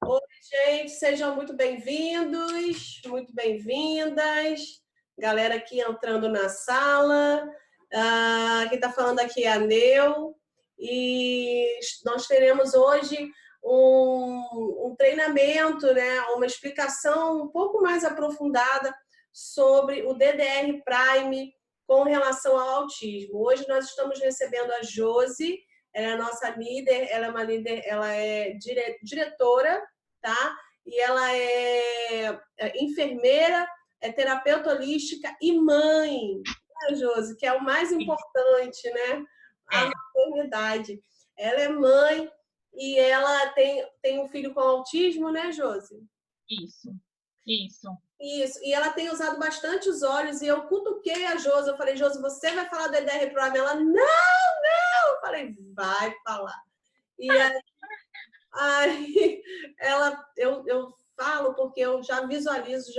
Oi, gente, sejam muito bem-vindos, muito bem-vindas. Galera aqui entrando na sala. Quem está falando aqui é a Neu. E nós teremos hoje um treinamento, né, uma explicação um pouco mais aprofundada sobre o DDR Prime com relação ao autismo. Hoje nós estamos recebendo a Josi. Ela é a nossa líder, ela é uma líder, ela é diretora, tá? E ela é enfermeira, é terapeuta holística e mãe, né, Josi? Que é o mais importante, né? A maternidade. Ela é mãe e ela tem um filho com autismo, né, Josi? Isso. E ela tem usado bastante os olhos, e eu cutuquei a Josi, eu falei, Josi, você vai falar do EDR Prime? Ela, não! Eu falei, vai falar. E aí eu falo porque eu já visualizo,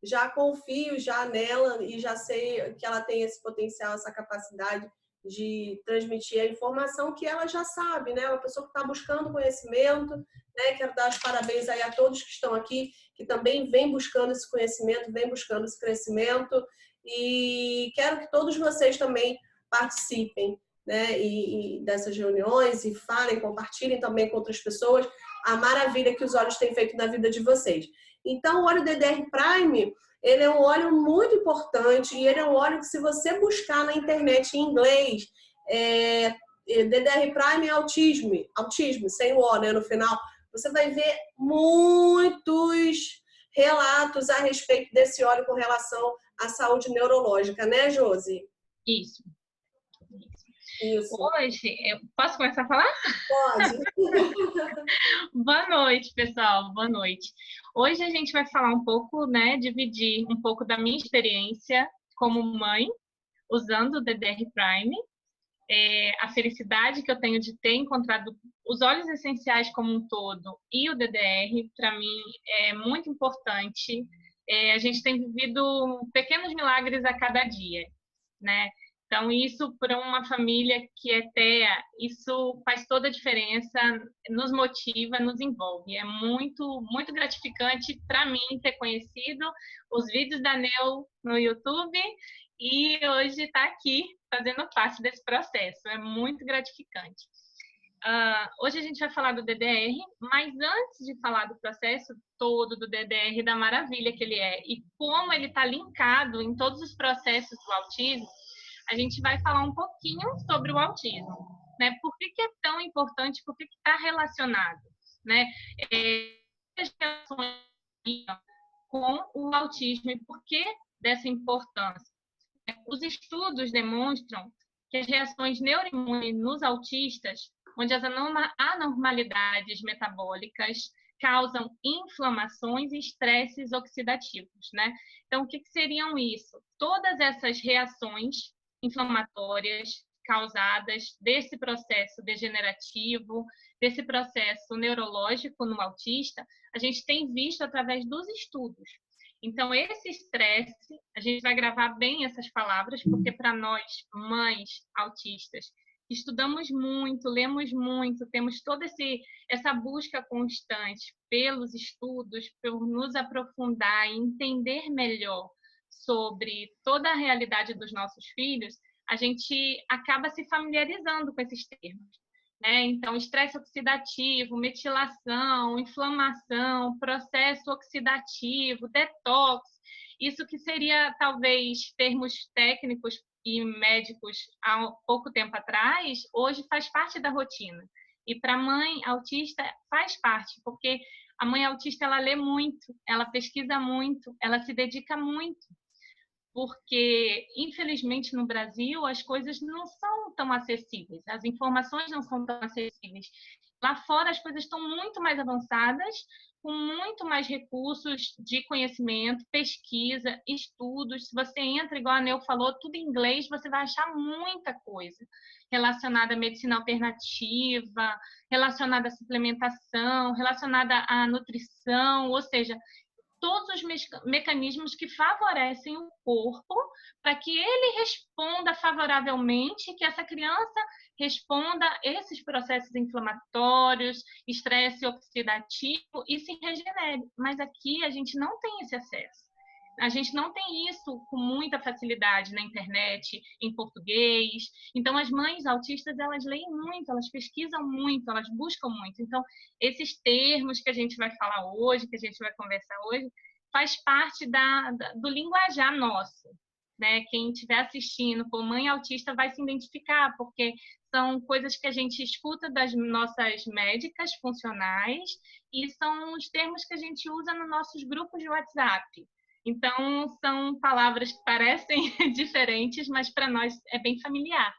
já confio já nela e já sei que ela tem esse potencial, essa capacidade de transmitir a informação que ela já sabe, né? Uma pessoa que está buscando conhecimento, né? Quero dar os parabéns aí a todos que estão aqui, que também vem buscando esse conhecimento, vem buscando esse crescimento, e quero que todos vocês também participem, né, e dessas reuniões, e falem, compartilhem também com outras pessoas a maravilha que os óleos têm feito na vida de vocês. Então, o óleo DDR Prime, ele é um óleo muito importante, e ele é um óleo que, se você buscar na internet em inglês, DDR Prime é autismo, sem o O, né, no final, você vai ver muitos relatos a respeito desse óleo com relação à saúde neurológica, né, Josi? Isso. Isso. Hoje, eu posso começar a falar? Pode. Boa noite, pessoal. Boa noite. Hoje a gente vai falar um pouco, né, dividir um pouco da minha experiência como mãe, usando o DDR Prime, a felicidade que eu tenho de ter encontrado os óleos essenciais como um todo e o DDR, para mim, é muito importante. A gente tem vivido pequenos milagres a cada dia, né? Então, isso para uma família que é TEA, isso faz toda a diferença, nos motiva, nos envolve. É muito, muito gratificante para mim ter conhecido os vídeos da Neu no YouTube e hoje estar aqui fazendo parte desse processo. É muito gratificante. Hoje a gente vai falar do DDR, mas antes de falar do processo todo do DDR, da maravilha que ele é e como ele está linkado em todos os processos do autismo, a gente vai falar um pouquinho sobre o autismo, né? Por que é tão importante, por que está relacionado, né? As relações com o autismo e por que dessa importância? Os estudos demonstram que as reações neuroimunes nos autistas, onde as anormalidades metabólicas causam inflamações e estresses oxidativos, né? Então, o que seriam isso? Todas essas reações inflamatórias causadas desse processo degenerativo, desse processo neurológico no autista, a gente tem visto através dos estudos. Então, esse estresse, a gente vai gravar bem essas palavras, porque para nós, mães autistas, estudamos muito, lemos muito, temos toda essa busca constante pelos estudos, por nos aprofundar e entender melhor sobre toda a realidade dos nossos filhos, a gente acaba se familiarizando com esses termos. Então, estresse oxidativo, metilação, inflamação, processo oxidativo, detox, isso que seria talvez termos técnicos e médicos há pouco tempo atrás, hoje faz parte da rotina. E para a mãe autista faz parte, porque a mãe autista ela lê muito, ela pesquisa muito, ela se dedica muito, porque, infelizmente, no Brasil, as coisas não são tão acessíveis, as informações não são tão acessíveis. Lá fora, as coisas estão muito mais avançadas, com muito mais recursos de conhecimento, pesquisa, estudos. Se você entra, igual a Neu falou, tudo em inglês, você vai achar muita coisa relacionada à medicina alternativa, relacionada à suplementação, relacionada à nutrição, ou seja, todos os mecanismos que favorecem o corpo para que ele responda favoravelmente, que essa criança responda a esses processos inflamatórios, estresse oxidativo e se regenere. Mas aqui a gente não tem esse acesso. A gente não tem isso com muita facilidade na internet, em português. Então, as mães autistas, elas leem muito, elas pesquisam muito, elas buscam muito. Então, esses termos que a gente vai falar hoje, que a gente vai conversar hoje, faz parte do linguajar nosso, né? Quem estiver assistindo por mãe autista vai se identificar, porque são coisas que a gente escuta das nossas médicas funcionais e são os termos que a gente usa nos nossos grupos de WhatsApp. Então, são palavras que parecem diferentes, mas para nós é bem familiar.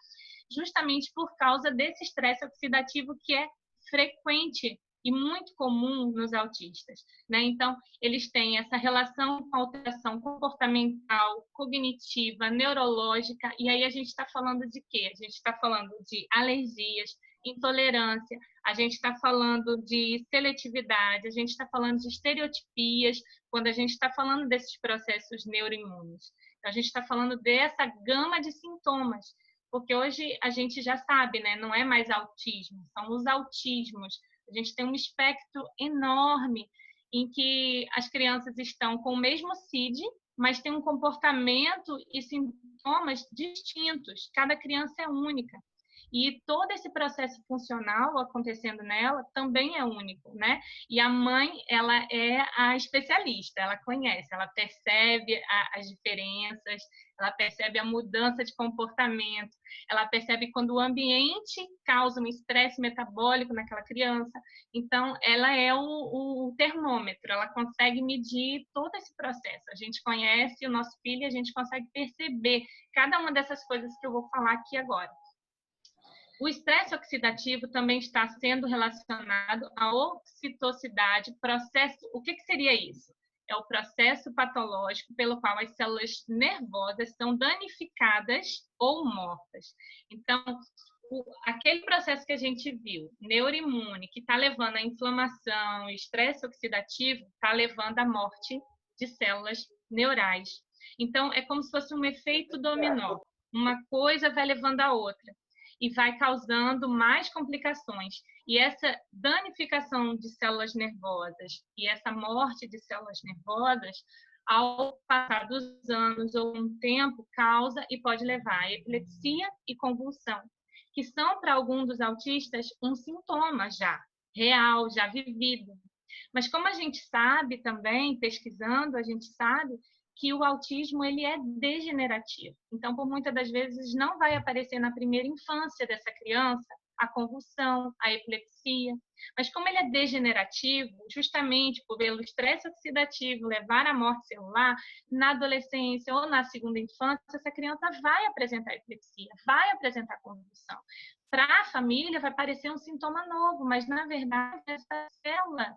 Justamente por causa desse estresse oxidativo que é frequente e muito comum nos autistas, né? Então, eles têm essa relação com a alteração comportamental, cognitiva, neurológica, e aí a gente está falando de quê? A gente está falando de alergias, intolerância, a gente está falando de seletividade, a gente está falando de estereotipias, quando a gente está falando desses processos neuroimunes. Então, a gente está falando dessa gama de sintomas, porque hoje a gente já sabe, né? Não é mais autismo, são os autismos. A gente tem um espectro enorme em que as crianças estão com o mesmo CID, mas tem um comportamento e sintomas distintos. Cada criança é única. E todo esse processo funcional acontecendo nela também é único, né? E a mãe, ela é a especialista, ela conhece, ela percebe as diferenças, ela percebe a mudança de comportamento, ela percebe quando o ambiente causa um estresse metabólico naquela criança. Então, ela é o termômetro, ela consegue medir todo esse processo. A gente conhece o nosso filho e a gente consegue perceber cada uma dessas coisas que eu vou falar aqui agora. O estresse oxidativo também está sendo relacionado à ocitocidade, processo. O que seria isso? É o processo patológico pelo qual as células nervosas são danificadas ou mortas. Então, aquele processo que a gente viu, neuroimune, que está levando à inflamação, estresse oxidativo, está levando à morte de células neurais. Então, é como se fosse um efeito dominó. Uma coisa vai levando a outra e vai causando mais complicações. E essa danificação de células nervosas e essa morte de células nervosas, ao passar dos anos ou um tempo, causa e pode levar a epilepsia e convulsão, que são, para alguns dos autistas, um sintoma já real, já vivido. Mas como a gente sabe também, pesquisando, a gente sabe que o autismo ele é degenerativo. Então, por muitas das vezes, não vai aparecer na primeira infância dessa criança a convulsão, a epilepsia. Mas como ele é degenerativo, justamente pelo estresse oxidativo levar à morte celular, na adolescência ou na segunda infância, essa criança vai apresentar epilepsia, vai apresentar convulsão. Para a família, vai parecer um sintoma novo, mas, na verdade, essa célula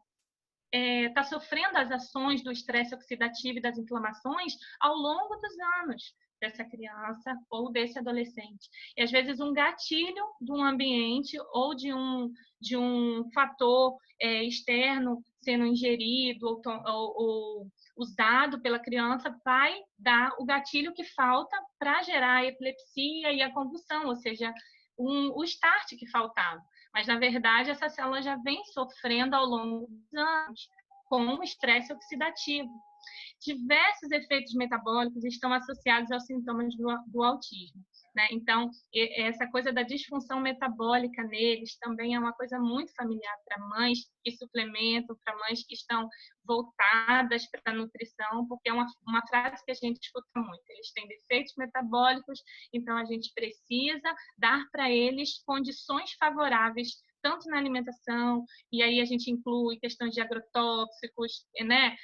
está sofrendo as ações do estresse oxidativo e das inflamações ao longo dos anos dessa criança ou desse adolescente. E, às vezes, um gatilho de um ambiente ou de um fator externo sendo ingerido ou usado pela criança vai dar o gatilho que falta para gerar a epilepsia e a convulsão, ou seja, o start que faltava. Mas, na verdade, essa célula já vem sofrendo ao longo dos anos com o estresse oxidativo. Diversos efeitos metabólicos estão associados aos sintomas do autismo, né? Então, essa coisa da disfunção metabólica neles também é uma coisa muito familiar para mães que suplementam, para mães que estão voltadas para a nutrição, porque é uma frase que a gente escuta muito. Eles têm defeitos metabólicos, então a gente precisa dar para eles condições favoráveis tanto na alimentação, e aí a gente inclui questões de agrotóxicos, né?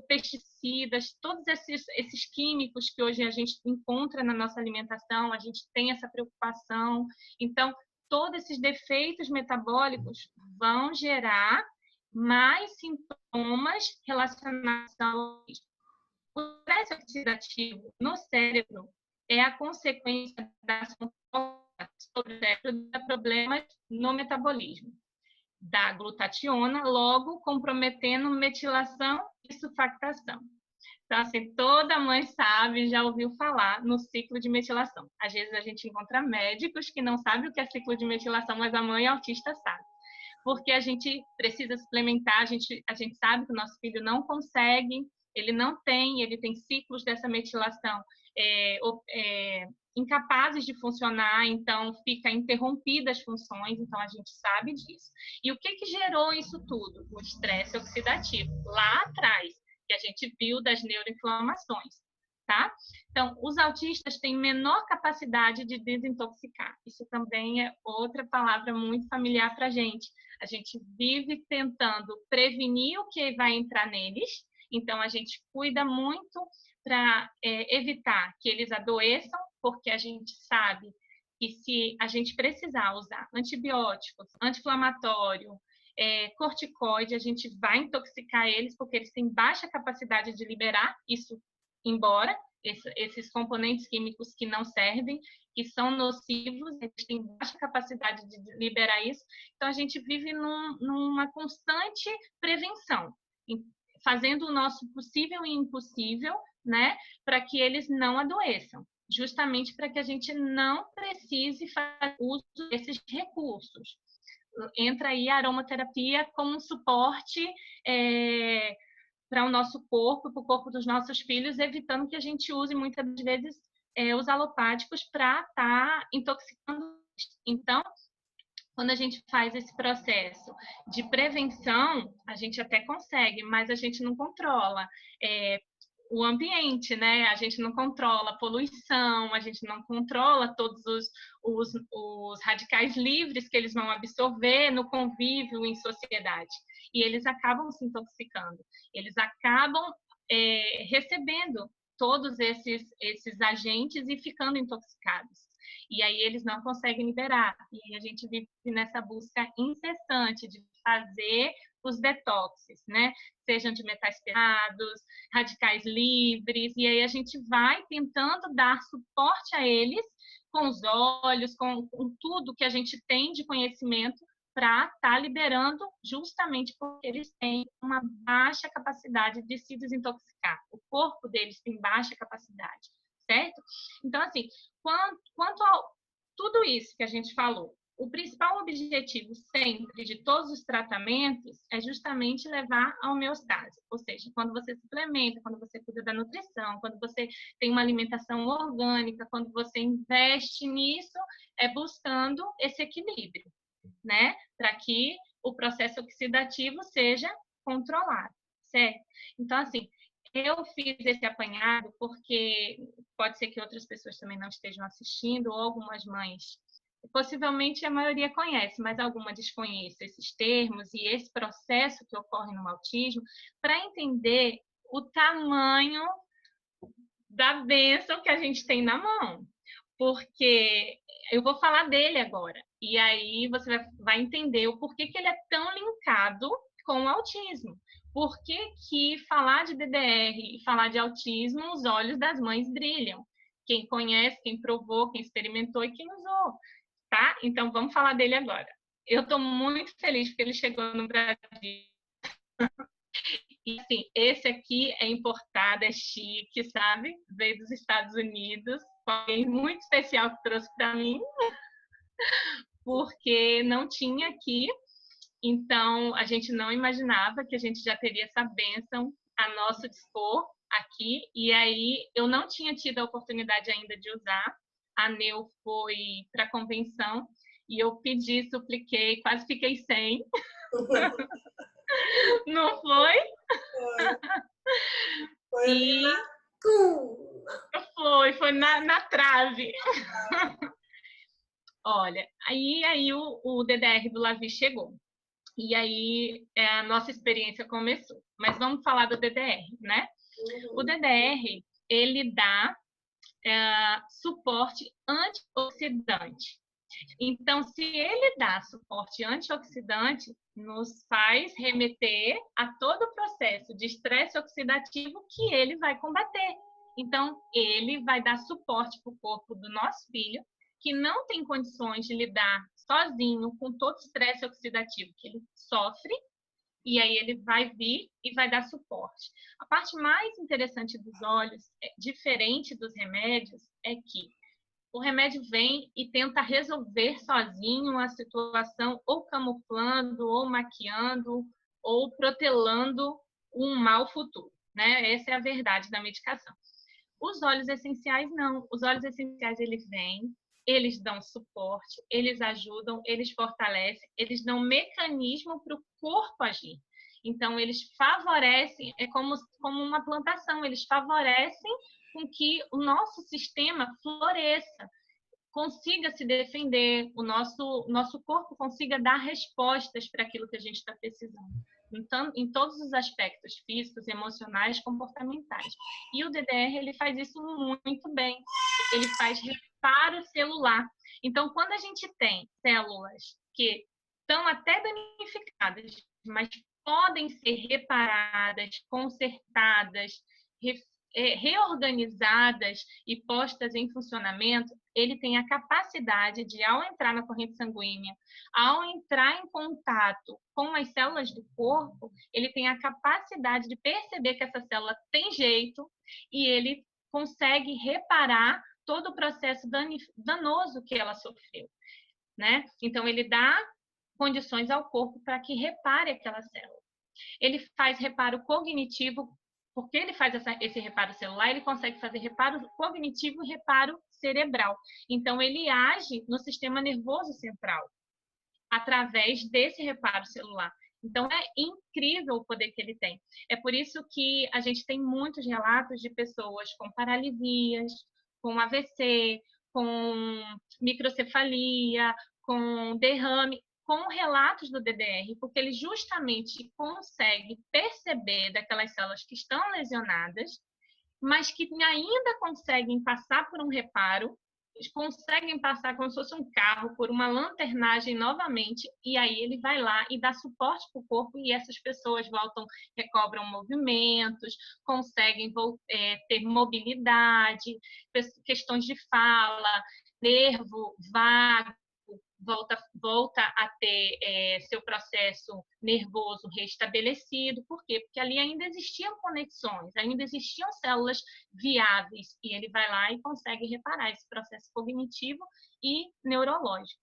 Pesticidas, todos esses químicos que hoje a gente encontra na nossa alimentação, a gente tem essa preocupação. Então, todos esses defeitos metabólicos vão gerar mais sintomas relacionados ao autismo. O estresse oxidativo no cérebro é a consequência da ação sobre o cérebro de problemas no metabolismo. da glutationa, logo comprometendo metilação e sulfactação. Então, assim, toda mãe sabe, já ouviu falar no ciclo de metilação. Às vezes a gente encontra médicos que não sabem o que é ciclo de metilação, mas a mãe autista sabe. Porque a gente precisa suplementar, a gente sabe que o nosso filho não consegue, ele tem ciclos dessa metilação incapazes de funcionar, então fica interrompida as funções, então a gente sabe disso. E o que gerou isso tudo? O estresse oxidativo, lá atrás, que a gente viu das neuroinflamações, tá? Então, os autistas têm menor capacidade de desintoxicar. Isso também é outra palavra muito familiar para a gente. A gente vive tentando prevenir o que vai entrar neles, então a gente cuida muito para evitar que eles adoeçam, porque a gente sabe que se a gente precisar usar antibióticos, anti-inflamatório, corticoide, a gente vai intoxicar eles, porque eles têm baixa capacidade de liberar isso embora, esses componentes químicos que não servem, que são nocivos, eles têm baixa capacidade de liberar isso. Então, a gente vive numa constante prevenção, fazendo o nosso possível e impossível, né, para que eles não adoeçam, justamente para que a gente não precise fazer uso desses recursos. Entra aí a aromaterapia como um suporte para o nosso corpo, para o corpo dos nossos filhos, evitando que a gente use muitas vezes os alopáticos para estar intoxicando. Então, quando a gente faz esse processo de prevenção, a gente até consegue, mas a gente não controla o ambiente, né? A gente não controla a poluição, a gente não controla todos os radicais livres que eles vão absorver no convívio em sociedade. E eles acabam se intoxicando, eles acabam recebendo todos esses agentes e ficando intoxicados. E aí eles não conseguem liberar. E a gente vive nessa busca incessante de fazer os detoxes, né? Sejam de metais pesados, radicais livres, e aí a gente vai tentando dar suporte a eles com os olhos, com tudo que a gente tem de conhecimento para estar liberando, justamente porque eles têm uma baixa capacidade de se desintoxicar. O corpo deles tem baixa capacidade, certo? Então, assim, quanto a tudo isso que a gente falou, o principal objetivo sempre de todos os tratamentos é justamente levar à homeostase. Ou seja, quando você suplementa, quando você cuida da nutrição, quando você tem uma alimentação orgânica, quando você investe nisso, é buscando esse equilíbrio, né? Para que o processo oxidativo seja controlado, certo? Então, assim, eu fiz esse apanhado porque pode ser que outras pessoas também não estejam assistindo, ou algumas mães. Possivelmente a maioria conhece, mas alguma desconhece esses termos e esse processo que ocorre no autismo, para entender o tamanho da bênção que a gente tem na mão. Porque eu vou falar dele agora, e aí você vai entender o porquê que ele é tão linkado com o autismo. Por que falar de DDR e falar de autismo, os olhos das mães brilham? Quem conhece, quem provou, quem experimentou e quem usou. Tá? Então, vamos falar dele agora. Eu estou muito feliz porque ele chegou no Brasil. E, assim, esse aqui é importado, é chique, sabe? Veio dos Estados Unidos. Alguém muito especial que trouxe para mim. Porque não tinha aqui. Então, a gente não imaginava que a gente já teria essa bênção a nosso dispor aqui. E aí, eu não tinha tido a oportunidade ainda de usar. A Neu foi para a convenção e eu pedi, supliquei, quase fiquei sem. Não foi? Foi ali foi na trave. Olha, aí o DDR do Lavi chegou. E aí a nossa experiência começou. Mas vamos falar do DDR, né? O DDR, ele dá suporte antioxidante. Então, se ele dá suporte antioxidante, nos faz remeter a todo o processo de estresse oxidativo que ele vai combater. Então, ele vai dar suporte para o corpo do nosso filho, que não tem condições de lidar sozinho, com todo o estresse oxidativo que ele sofre, e aí ele vai vir e vai dar suporte. A parte mais interessante dos óleos, diferente dos remédios, é que o remédio vem e tenta resolver sozinho a situação, ou camuflando, ou maquiando, ou protelando um mal futuro, né? Essa é a verdade da medicação. Os óleos essenciais, não. Os óleos essenciais, eles vêm, eles dão suporte, eles ajudam, eles fortalecem, eles dão mecanismo para o corpo agir. Então, eles favorecem, é como uma plantação, eles favorecem com que o nosso sistema floresça, consiga se defender, o nosso corpo consiga dar respostas para aquilo que a gente está precisando. Então, em todos os aspectos físicos, emocionais, comportamentais. E o DDR, ele faz isso muito bem. Ele faz reparo celular. Então, quando a gente tem células que estão até danificadas, mas podem ser reparadas, consertadas, reorganizadas e postas em funcionamento, ele tem a capacidade de, ao entrar na corrente sanguínea, ao entrar em contato com as células do corpo, ele tem a capacidade de perceber que essa célula tem jeito e ele consegue reparar todo o processo danoso que ela sofreu, né? Então, ele dá condições ao corpo para que repare aquela célula. Ele faz reparo cognitivo. Porque ele faz esse reparo celular, ele consegue fazer reparo cognitivo e reparo cerebral. Então, ele age no sistema nervoso central, através desse reparo celular. Então, é incrível o poder que ele tem. É por isso que a gente tem muitos relatos de pessoas com paralisias, com AVC, com microcefalia, com derrame, com relatos do DDR, porque ele justamente consegue perceber daquelas células que estão lesionadas, mas que ainda conseguem passar por um reparo, conseguem passar como se fosse um carro por uma lanternagem novamente, e aí ele vai lá e dá suporte para o corpo, e essas pessoas voltam, recobram movimentos, conseguem ter mobilidade, questões de fala, nervo vago, volta a ter seu processo nervoso restabelecido. Por quê? Porque ali ainda existiam conexões, ainda existiam células viáveis, e ele vai lá e consegue reparar esse processo cognitivo e neurológico.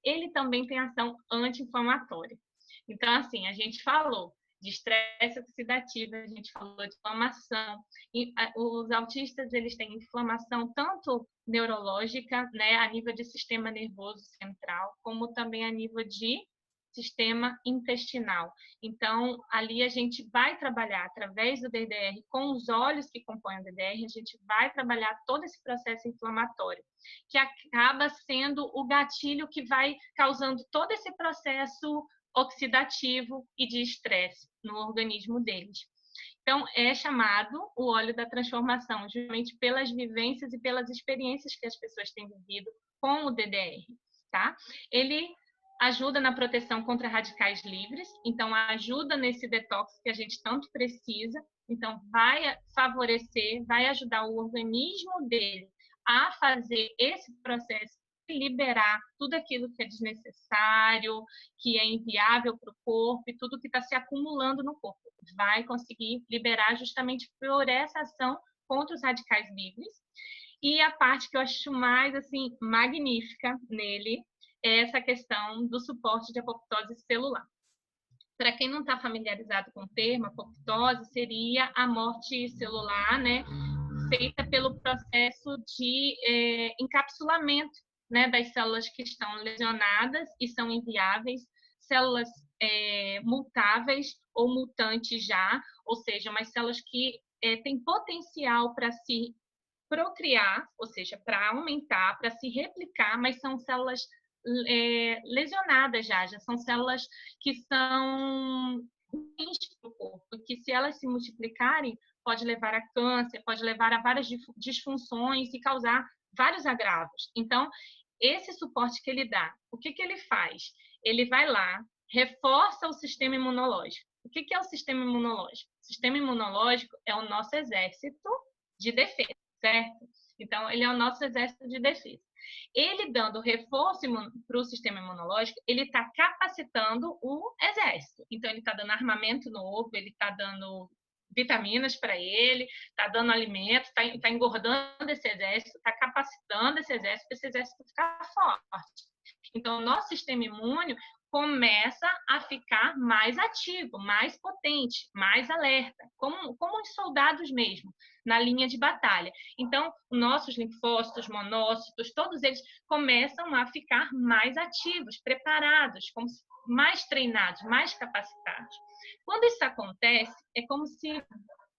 Ele também tem ação anti-inflamatória. Então, assim, a gente falou de estresse oxidativo, a gente falou de inflamação. E os autistas, eles têm inflamação tanto neurológica, né, a nível de sistema nervoso central, como também a nível de sistema intestinal. Então, ali a gente vai trabalhar através do DDR, com os óleos que compõem o DDR, a gente vai trabalhar todo esse processo inflamatório, que acaba sendo o gatilho que vai causando todo esse processo oxidativo e de estresse no organismo deles. Então, é chamado o óleo da transformação, justamente pelas vivências e pelas experiências que as pessoas têm vivido com o DDR, tá? Ele ajuda na proteção contra radicais livres, então ajuda nesse detox que a gente tanto precisa, então vai favorecer, vai ajudar o organismo dele a fazer esse processo, liberar tudo aquilo que é desnecessário, que é inviável para o corpo e tudo que está se acumulando no corpo. Vai conseguir liberar justamente por essa ação contra os radicais livres. E a parte que eu acho mais assim magnífica nele é essa questão do suporte de apoptose celular. Para quem não está familiarizado com o termo, apoptose seria a morte celular, né, feita pelo processo de encapsulamento, né, das células que estão lesionadas e são inviáveis, células mutáveis ou mutantes já, ou seja, umas células que têm potencial para se procriar, ou seja, para aumentar, para se replicar, mas são células lesionadas já são células que são ruins para o corpo, que se elas se multiplicarem, pode levar a câncer, pode levar a várias disfunções e causar vários agravos. Então, esse suporte que ele dá, o que ele faz? Ele vai lá, reforça o sistema imunológico. O que é o sistema imunológico? O sistema imunológico é o nosso exército de defesa, certo? Então, ele é o nosso exército de defesa. Ele dando reforço para o sistema imunológico, ele está capacitando o exército. Então, ele está dando armamento novo, ele está dando vitaminas para ele, está dando alimento, está engordando esse exército, está capacitando esse exército ficar forte. Então, o nosso sistema imune começa a ficar mais ativo, mais potente, mais alerta, como os soldados mesmo, na linha de batalha. Então, nossos linfócitos, monócitos, todos eles começam a ficar mais ativos, preparados, como mais treinados, mais capacitados. Quando isso acontece, é como se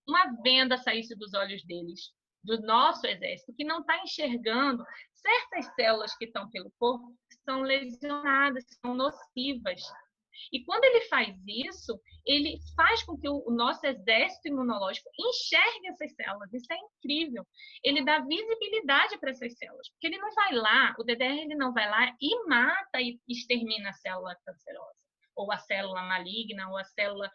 uma venda saísse dos olhos deles, do nosso exército, que não está enxergando certas células que estão pelo corpo, que são lesionadas, são nocivas. E quando ele faz isso, ele faz com que o nosso exército imunológico enxergue essas células. Isso é incrível. Ele dá visibilidade para essas células, porque ele não vai lá, o DDR ele não vai lá e mata e extermina a célula cancerosa, ou a célula maligna, ou a célula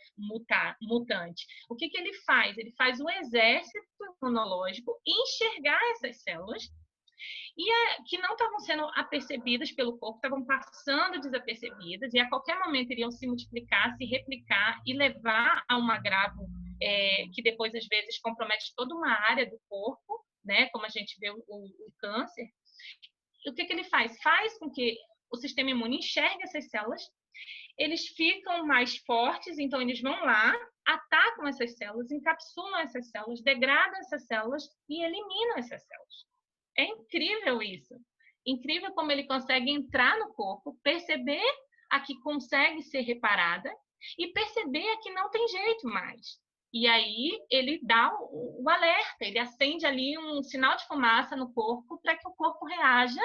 mutante. O que ele faz? Ele faz o exército imunológico enxergar essas células que não estavam sendo apercebidas pelo corpo, estavam passando desapercebidas, e a qualquer momento iriam se multiplicar, se replicar e levar a um agravo que depois, às vezes, compromete toda uma área do corpo, né? Como a gente vê o câncer. E o que ele faz? Faz com que o sistema imune enxergue essas células, eles ficam mais fortes, então eles vão lá, atacam essas células, encapsulam essas células, degradam essas células e eliminam essas células. É incrível isso. Incrível como ele consegue entrar no corpo, perceber a que consegue ser reparada e perceber a que não tem jeito mais. E aí ele dá o alerta, ele acende ali um sinal de fumaça no corpo para que o corpo reaja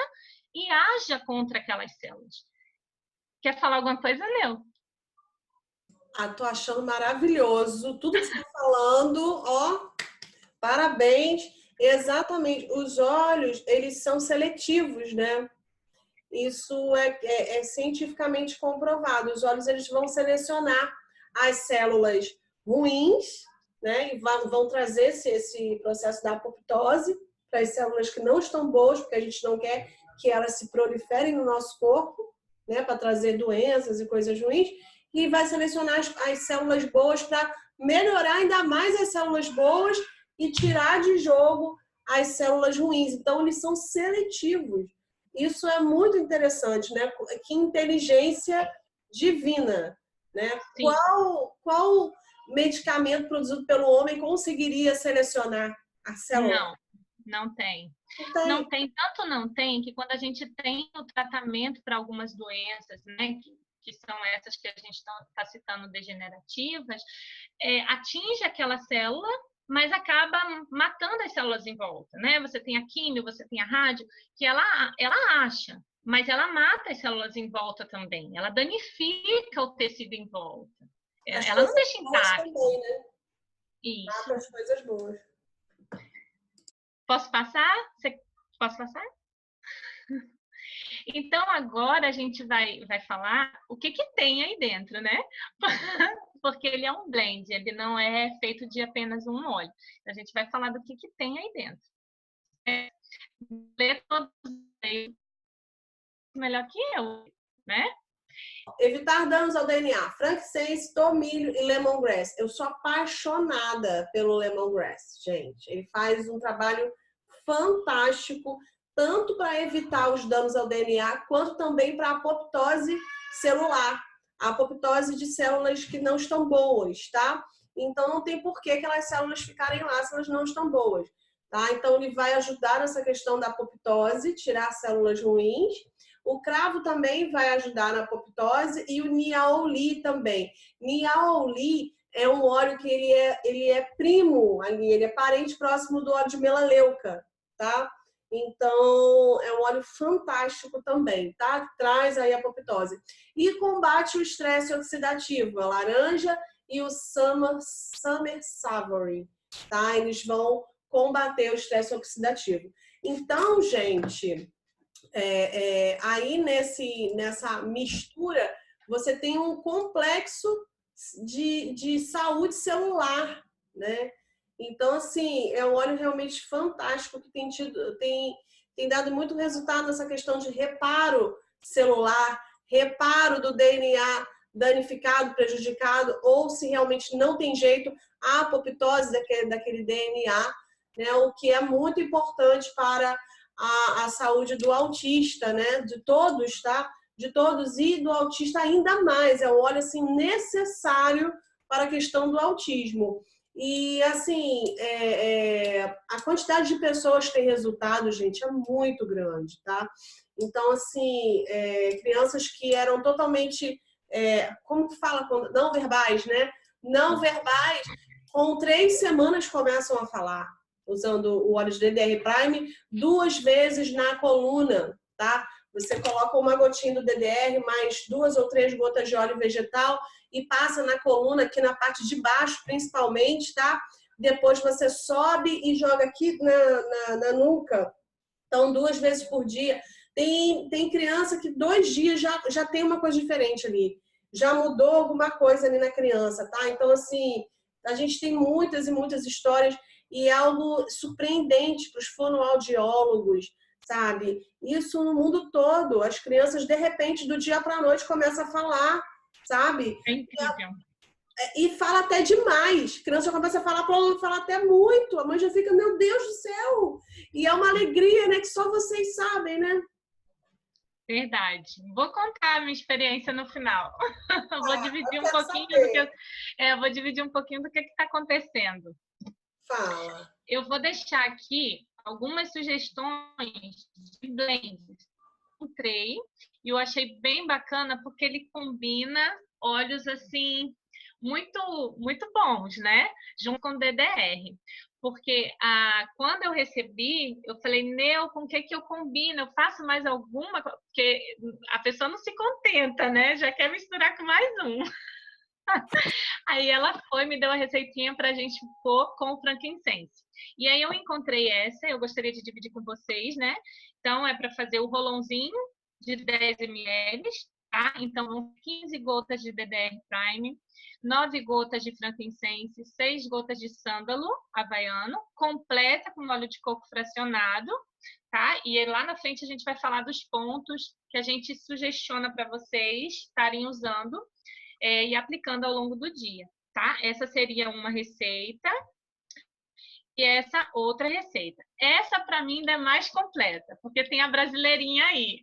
e haja contra aquelas células. Quer falar alguma coisa, Leo? Tô achando maravilhoso. Tudo que você está falando, ó, parabéns. Exatamente. Os olhos, eles são seletivos, né? Isso é cientificamente comprovado. Os olhos, eles vão selecionar as células ruins, né? E vão trazer esse processo da apoptose para as células que não estão boas, porque a gente não quer que elas se proliferem no nosso corpo, né? Para trazer doenças e coisas ruins. E vai selecionar as células boas para melhorar ainda mais as células boas e tirar de jogo as células ruins. Então, eles são seletivos. Isso é muito interessante, né? Que inteligência divina, né? Qual medicamento produzido pelo homem conseguiria selecionar a célula? Não tem. Não tem, tanto não tem, que quando a gente tem o tratamento para algumas doenças, né? Que são essas que a gente está citando degenerativas, atinge aquela célula, mas acaba matando as células em volta, né? Você tem a químio, você tem a rádio, que ela acha, mas ela mata as células em volta também. Ela danifica o tecido em volta. Ela não deixa intacto. Também, né? Isso. Mata as coisas boas. Posso passar? Posso passar? Então, agora a gente vai falar o que tem aí dentro, né? Porque ele é um blend, ele não é feito de apenas um óleo. A gente vai falar do que tem aí dentro. Lê todos eles melhor que eu, né? Evitar danos ao DNA. Frankincense, tomilho e lemongrass. Eu sou apaixonada pelo lemongrass, gente. Ele faz um trabalho fantástico, tanto para evitar os danos ao DNA, quanto também para a apoptose celular. A apoptose de células que não estão boas, tá? Então, não tem por que aquelas células ficarem lá se elas não estão boas, tá? Então, ele vai ajudar nessa questão da apoptose, tirar células ruins. O cravo também vai ajudar na apoptose e o niaouli também. Niaouli é um óleo que ele é primo ali, ele é parente próximo do óleo de melaleuca, tá? Então, é um óleo fantástico também, tá? Traz aí a apoptose. E combate o estresse oxidativo, a laranja e o Summer Savory, tá? Eles vão combater o estresse oxidativo. Então, gente, aí nessa mistura, você tem um complexo de saúde celular, né? Então, assim, é um óleo realmente fantástico que tem tem dado muito resultado nessa questão de reparo celular, reparo do DNA danificado, prejudicado, ou se realmente não tem jeito, a apoptose daquele DNA, né? O que é muito importante para a saúde do autista, né? De todos, tá? De todos, e do autista ainda mais. É um óleo assim, necessário para a questão do autismo. E, assim, a quantidade de pessoas que tem resultado, gente, é muito grande, tá? Então, assim, crianças que eram totalmente, como que fala? Não verbais, né? Não verbais, com 3 semanas começam a falar, usando o óleo de DDR Prime 2 vezes na coluna, tá? Você coloca uma gotinha do DDR, mais 2 ou 3 gotas de óleo vegetal e passa na coluna, aqui na parte de baixo, principalmente, tá? Depois você sobe e joga aqui na nuca. Então, 2 vezes por dia. Tem criança que 2 dias já tem uma coisa diferente ali. Já mudou alguma coisa ali na criança, tá? Então, assim, a gente tem muitas e muitas histórias e é algo surpreendente para os fonoaudiólogos, sabe? Isso no mundo todo. As crianças, de repente, do dia para a noite, começam a falar, sabe? É incrível. E fala até demais. A criança começa a falar até muito. A mãe já fica, meu Deus do céu! E é uma alegria, né? Que só vocês sabem, né? Verdade. Vou contar a minha experiência no final. Vou dividir um pouquinho vou dividir um pouquinho do que está acontecendo. Fala. Eu vou deixar aqui algumas sugestões de blends. Encontrei e eu achei bem bacana porque ele combina óleos assim muito bons, né? Junto com o DDR. Porque quando eu recebi, eu falei, Neu, com o que eu combino? Eu faço mais alguma? Porque a pessoa não se contenta, né? Já quer misturar com mais um. Aí ela me deu a receitinha para a gente pôr com o frankincense. E aí eu encontrei essa, eu gostaria de dividir com vocês, né? Então, é para fazer o rolãozinho de 10 ml, tá? Então, 15 gotas de DDR Prime, 9 gotas de frankincense, 6 gotas de sândalo havaiano, completa com óleo de coco fracionado, tá? E aí, lá na frente a gente vai falar dos pontos que a gente sugestiona para vocês estarem usando e aplicando ao longo do dia, tá? Essa seria uma receita e essa outra receita. Essa, para mim, ainda é mais completa, porque tem a brasileirinha aí.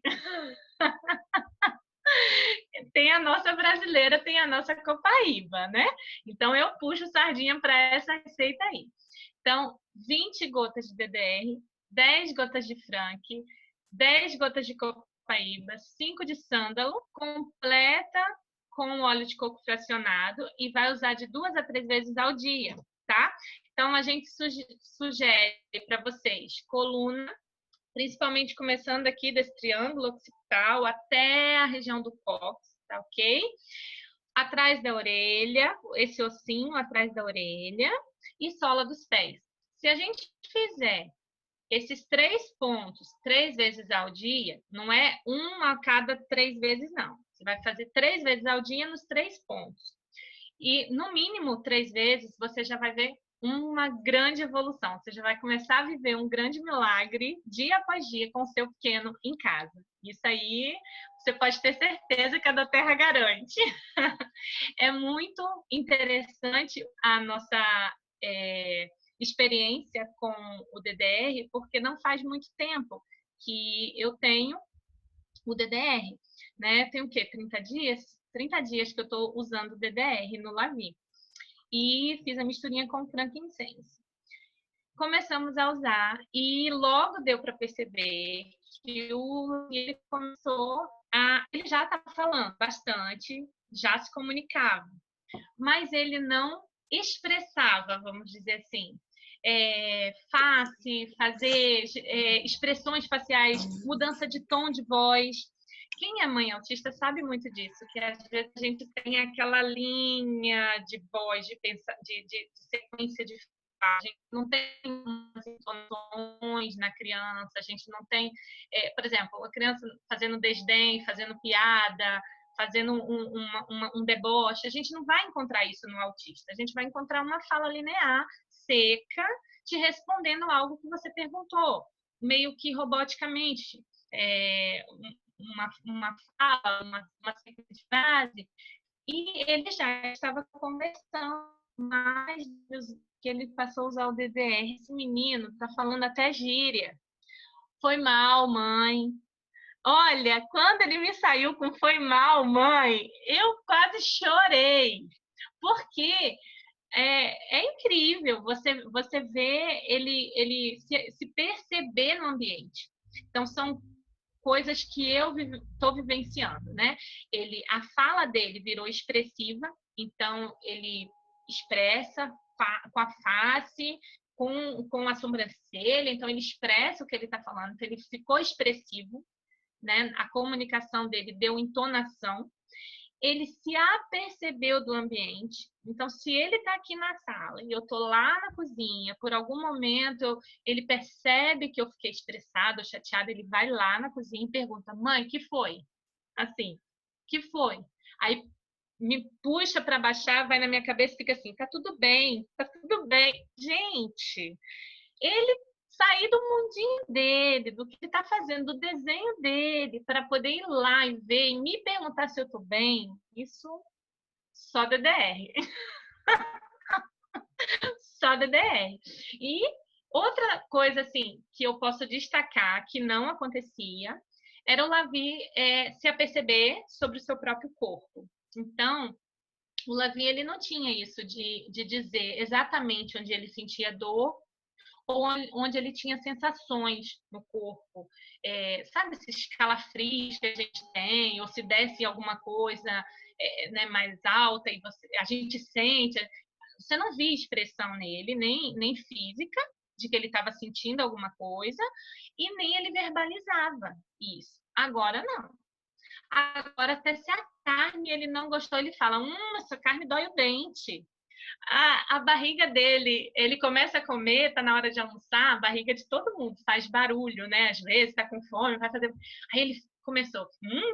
Tem a nossa brasileira, tem a nossa copaíba, né? Então, eu puxo sardinha para essa receita aí. Então, 20 gotas de DDR, 10 gotas de frank, 10 gotas de copaíba, 5 de sândalo, completa com óleo de coco fracionado e vai usar de 2 a 3 vezes ao dia, tá? Então, a gente sugere para vocês coluna, principalmente começando aqui desse triângulo occipital até a região do cóccix, tá ok? Atrás da orelha, esse ossinho atrás da orelha e sola dos pés. Se a gente fizer esses 3 pontos 3 vezes ao dia, não é a cada 3 vezes, não. Você vai fazer 3 vezes ao dia nos 3 pontos. E, no mínimo, 3 vezes, você já vai ver uma grande evolução. Você já vai começar a viver um grande milagre dia após dia com o seu pequeno em casa. Isso aí, você pode ter certeza que a da Terra garante. É muito interessante a nossa experiência com o DDR, porque não faz muito tempo que eu tenho o DDR, né? Tem o quê? 30 dias? 30 dias que eu estou usando o DDR no Lavi. E fiz a misturinha com frankincense. Começamos a usar e logo deu para perceber que ele começou ele já estava falando bastante, já se comunicava, mas ele não expressava, vamos dizer assim, fazer expressões faciais, mudança de tom de voz. Quem é mãe autista sabe muito disso, que às vezes a gente tem aquela linha de voz, de sequência de fala, a gente não tem entonações na criança, a gente não tem, por exemplo, a criança fazendo desdém, fazendo piada, fazendo um deboche, a gente não vai encontrar isso no autista, a gente vai encontrar uma fala linear, seca, te respondendo algo que você perguntou. meio que roboticamente, uma fala, uma sequência de frase, e ele já estava conversando mais que ele passou a usar o DDR. Esse menino tá falando até gíria. Foi mal, mãe. Olha, quando ele me saiu com foi mal, mãe, eu quase chorei. Porque é incrível você ver ele se perceber no ambiente. Então, são coisas que eu estou vivenciando, né? A fala dele virou expressiva, então ele expressa com a face, com a sobrancelha, então ele expressa o que ele está falando, então ele ficou expressivo, né? A comunicação dele deu entonação, ele se apercebeu do ambiente. Então, se ele está aqui na sala e eu estou lá na cozinha, por algum momento ele percebe que eu fiquei estressado, chateado, ele vai lá na cozinha e pergunta: mãe, que foi? Assim, que foi? Aí me puxa para baixar, vai na minha cabeça e fica assim: tá tudo bem, tá tudo bem. Gente, ele sair do mundinho dele, do que ele está fazendo, do desenho dele, para poder ir lá e ver e me perguntar se eu estou bem, isso só DDR. Só DDR. E outra coisa assim que eu posso destacar que não acontecia era o Lavi se aperceber sobre o seu próprio corpo. Então, o Lavi ele não tinha isso de dizer exatamente onde ele sentia dor ou onde ele tinha sensações no corpo. Sabe esses calafrios que a gente tem, ou se desce alguma coisa né, mais alta e a gente sente. Você não via expressão nele, nem física, de que ele estava sentindo alguma coisa, e nem ele verbalizava isso. Agora não. Agora, até se a carne ele não gostou, ele fala: essa carne dói o dente. A barriga dele, ele começa a comer, tá na hora de almoçar, a barriga de todo mundo faz barulho, né? Às vezes tá com fome, vai fazer. Aí ele começou: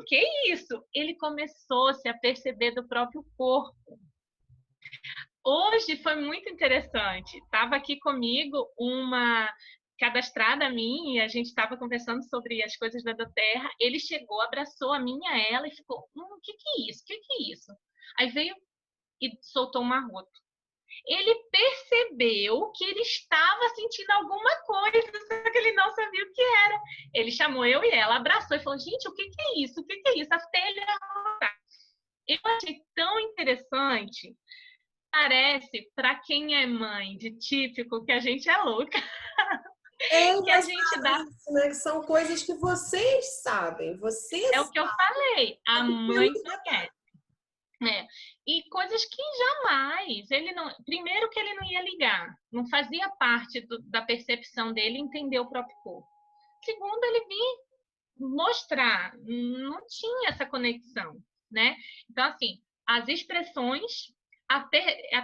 que isso? Ele começou-se a perceber do próprio corpo. Hoje foi muito interessante. Estava aqui comigo uma cadastrada minha, a gente estava conversando sobre as coisas da Terra. Ele chegou, abraçou a minha, ela e ficou: o que é isso? O que é isso? Aí veio e soltou um arroto. Ele percebeu que ele estava sentindo alguma coisa, só que ele não sabia o que era. Ele chamou eu e ela, abraçou e falou: gente, o que é isso? O que é isso? Até ele arrotar. Eu achei tão interessante. Parece, para quem é mãe de típico, que a gente é louca. Que a gente dá. Isso, né? Que são coisas que vocês sabem. É o que eu falei. A mãe conhece. E coisas que jamais ele não. Primeiro que ele não ia ligar, não fazia parte da percepção dele entender o próprio corpo. Segundo, ele vinha mostrar, não tinha essa conexão, né? Então, assim, as expressões, a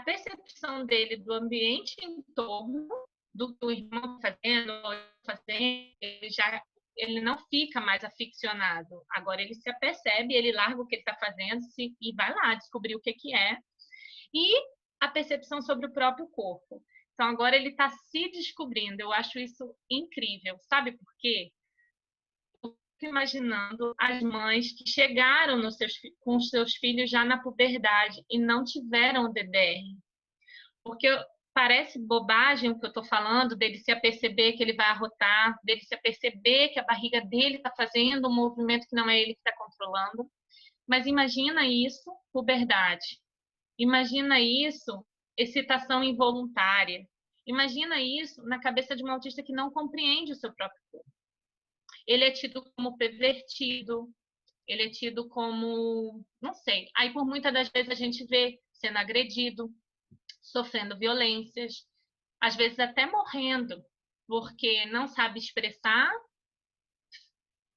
percepção dele do ambiente em torno do que o irmão está fazendo, ele não fica mais aficionado. Agora ele se apercebe, ele larga o que ele está fazendo e vai lá descobrir o que é. E a percepção sobre o próprio corpo. Então agora ele está se descobrindo. Eu acho isso incrível. Sabe por quê? Imaginando as mães que chegaram com os seus filhos já na puberdade e não tiveram o DDR. Porque parece bobagem o que eu estou falando, dele se aperceber que ele vai arrotar, dele se aperceber que a barriga dele está fazendo um movimento que não é ele que está controlando. Mas imagina isso, puberdade. Imagina isso, excitação involuntária. Imagina isso na cabeça de um autista que não compreende o seu próprio corpo. Ele é tido como pervertido, ele é tido como, não sei. Aí, por muitas das vezes, a gente vê sendo agredido, sofrendo violências, às vezes até morrendo, porque não sabe expressar,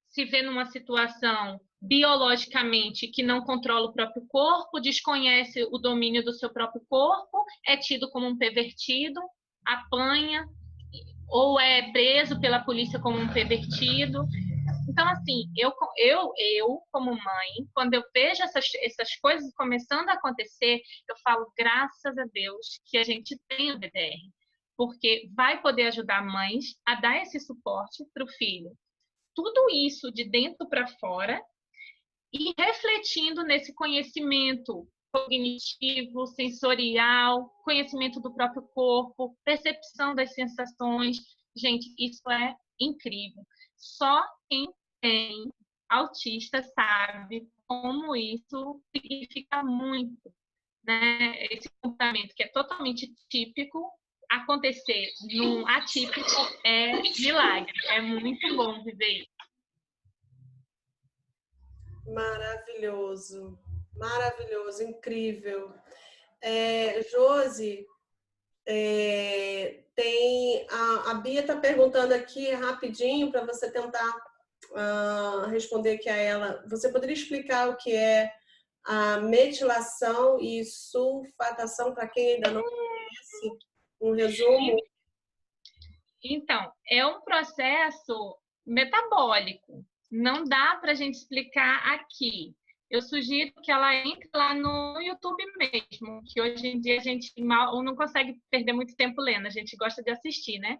se vê numa situação biologicamente que não controla o próprio corpo, desconhece o domínio do seu próprio corpo, é tido como um pervertido, apanha, ou é preso pela polícia como um pervertido. Então, assim, eu como mãe, quando eu vejo essas coisas começando a acontecer, eu falo: graças a Deus que a gente tem o DDR. porque vai poder ajudar mães a dar esse suporte para o filho. Tudo isso de dentro para fora e refletindo nesse conhecimento cognitivo, sensorial, conhecimento do próprio corpo, percepção das sensações. Gente, isso é incrível. Só quem tem autista sabe como isso significa muito, né? Esse comportamento que é totalmente típico, acontecer num atípico é milagre. É muito bom viver isso. Maravilhoso, maravilhoso, incrível. Josi, a Bia está perguntando aqui rapidinho para você tentar responder aqui a ela. Você poderia explicar o que é a metilação e sulfatação para quem ainda não conhece? Um resumo? Então, é um processo metabólico. Não dá para a gente explicar aqui. Eu sugiro que ela entre lá no YouTube mesmo, que hoje em dia a gente mal não consegue perder muito tempo lendo, a gente gosta de assistir, né?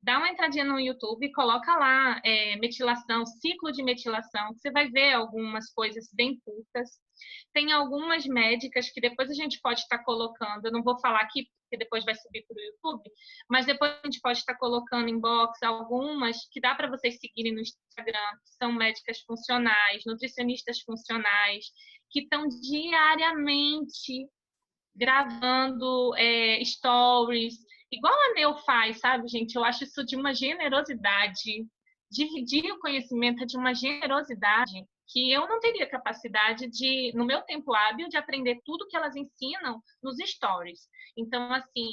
Dá uma entradinha no YouTube, coloca lá metilação, ciclo de metilação, que você vai ver algumas coisas bem curtas. Tem algumas médicas que depois a gente pode estar colocando, eu não vou falar aqui, porque depois vai subir para o YouTube, mas depois a gente pode estar colocando em box algumas que dá para vocês seguirem no Instagram, que são médicas funcionais, nutricionistas funcionais, que estão diariamente gravando stories, igual a Neu faz, sabe, gente? Eu acho isso de uma generosidade. Dividir o conhecimento é de uma generosidade que eu não teria capacidade de, no meu tempo hábil, de aprender tudo que elas ensinam nos stories. Então, assim,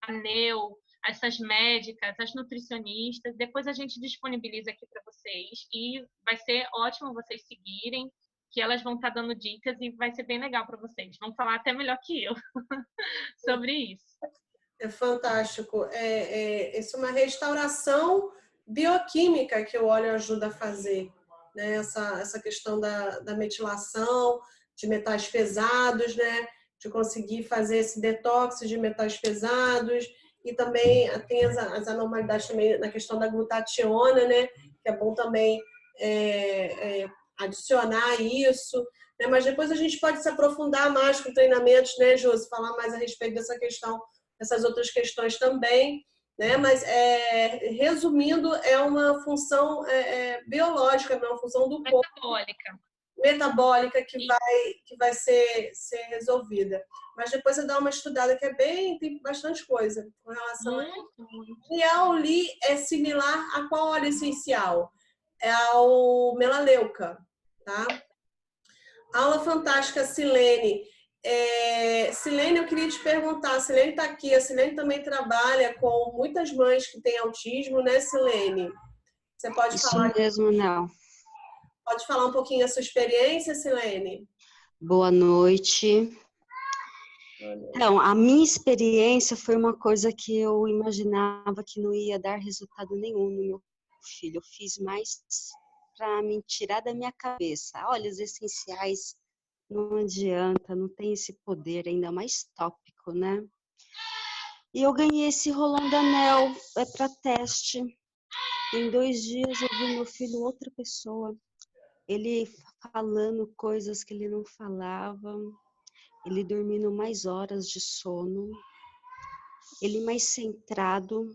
a Neu, essas médicas, as nutricionistas, depois a gente disponibiliza aqui para vocês e vai ser ótimo vocês seguirem, que elas vão estar dando dicas e vai ser bem legal para vocês. Vão falar até melhor que eu sobre isso. É fantástico. Isso é uma restauração bioquímica que o óleo ajuda a fazer, né? Essa questão da metilação, de metais pesados, né? De conseguir fazer esse detox de metais pesados. E também tem as anormalidades também na questão da glutationa, né? Que é bom também adicionar isso. Né? Mas depois a gente pode se aprofundar mais com treinamentos, né, Josi? Falar mais a respeito dessa questão, essas outras questões também, né? Mas, resumindo, é uma função biológica, é uma função do corpo. Metabólica que vai ser resolvida. Mas depois você dá uma estudada que tem bastante coisa com relação a isso. E a Oli é similar a qual óleo essencial? É ao melaleuca, tá? Aula fantástica, Silene. Silene, eu queria te perguntar, a Silene está aqui, a Silene também trabalha com muitas mães que têm autismo, né, Silene? Você pode falar? Isso mesmo, não. Pode falar um pouquinho da sua experiência, Silene? Boa noite. Então, a minha experiência foi uma coisa que eu imaginava que não ia dar resultado nenhum no meu filho. Eu fiz mais para me tirar da minha cabeça. Óleos essenciais não adianta, não tem esse poder, ainda mais tópico, né? E eu ganhei esse Rolão da Nel, para teste. Em 2 dias eu vi meu filho outra pessoa. Ele falando coisas que ele não falava, ele dormindo mais horas de sono, ele mais centrado,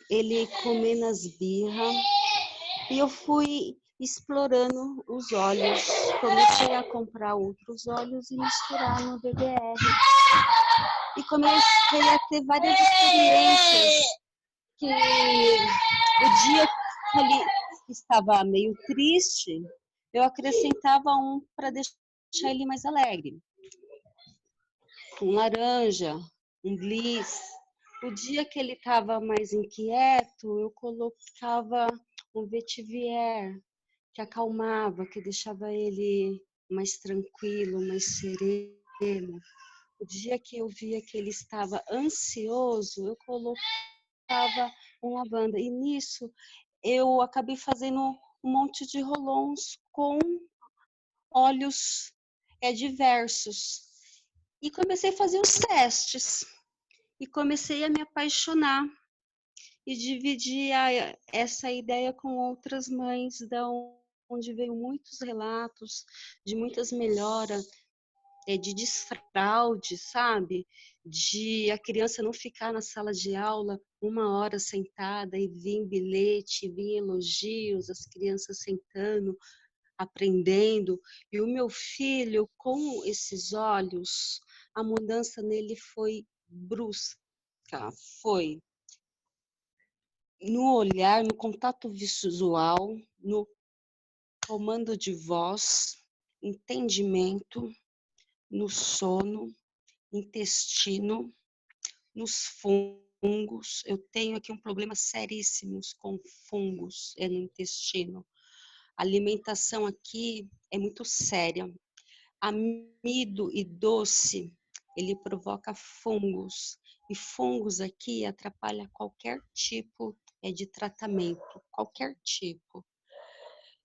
ele comendo as birras. E eu fui explorando os óleos, comecei a comprar outros óleos e misturar no DDR. E comecei a ter várias experiências que o dia que ele estava meio triste, eu acrescentava um para deixar ele mais alegre. Um laranja, um bliss. O dia que ele estava mais inquieto, eu colocava um vetiver, que acalmava, que deixava ele mais tranquilo, mais sereno. O dia que eu via que ele estava ansioso, eu colocava uma lavanda. E nisso, eu acabei fazendo um monte de rolons com óleos diversos. E comecei a fazer os testes. e comecei a me apaixonar e dividir essa ideia com outras mães, onde veio muitos relatos de muitas melhoras, de desfraude, sabe? De a criança não ficar na sala de aula 1 hora sentada e vir bilhete, vir elogios, as crianças sentando, aprendendo. E o meu filho, com esses olhos, a mudança nele foi brusca, foi no olhar, no contato visual, no comando de voz, entendimento, no sono, intestino, nos fungos. Eu tenho aqui um problema seríssimo com fungos no intestino. A alimentação aqui é muito séria. Amido e doce, ele provoca fungos. E fungos aqui atrapalha qualquer tipo de tratamento, qualquer tipo.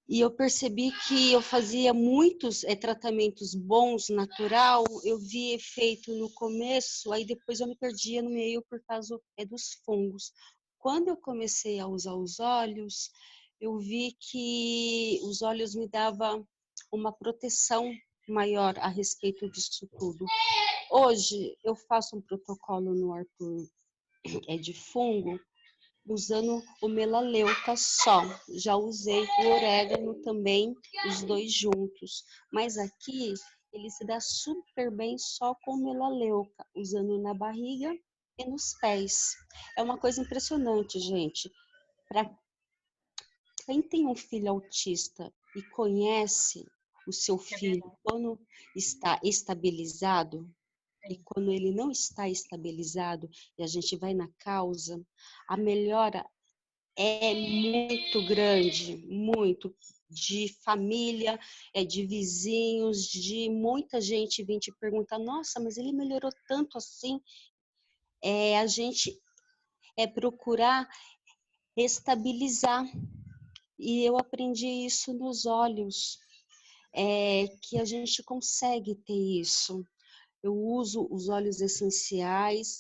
E eu percebi que eu fazia muitos tratamentos bons, natural, eu vi efeito no começo, aí depois eu me perdia no meio por causa dos fungos. Quando eu comecei a usar os óleos, eu vi que os óleos me davam uma proteção maior a respeito disso tudo. Hoje, eu faço um protocolo no Arthur de fungo, usando o melaleuca só. Já usei o orégano também, os dois juntos. Mas aqui, ele se dá super bem só com o melaleuca, usando na barriga e nos pés. É uma coisa impressionante, gente. Para quem tem um filho autista e conhece o seu filho quando está estabilizado, e quando ele não está estabilizado, e a gente vai na causa, a melhora é muito grande, muito, de família, de vizinhos, de muita gente vir te perguntar, nossa, mas ele melhorou tanto assim? A gente procurar estabilizar, e eu aprendi isso nos olhos, que a gente consegue ter isso. Eu uso os óleos essenciais,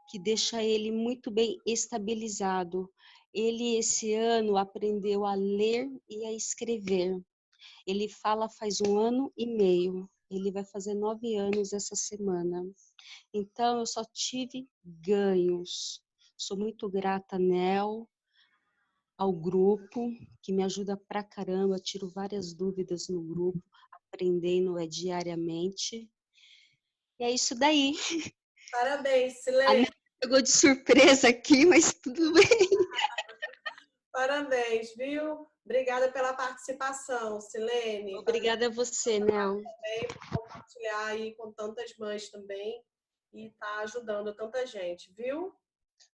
que deixa ele muito bem estabilizado. Ele, esse ano, aprendeu a ler e a escrever. Ele fala faz 1 ano e meio. Ele vai fazer 9 anos essa semana. Então, eu só tive ganhos. Sou muito grata, Nel, ao grupo, que me ajuda pra caramba. Tiro várias dúvidas no grupo, aprendendo diariamente. E é isso daí. Parabéns, Silene. Pegou de surpresa aqui, mas tudo bem. Parabéns, viu? Obrigada pela participação, Silene. Obrigada a você, Nel. Também por compartilhar aí com tantas mães também e tá ajudando tanta gente, viu?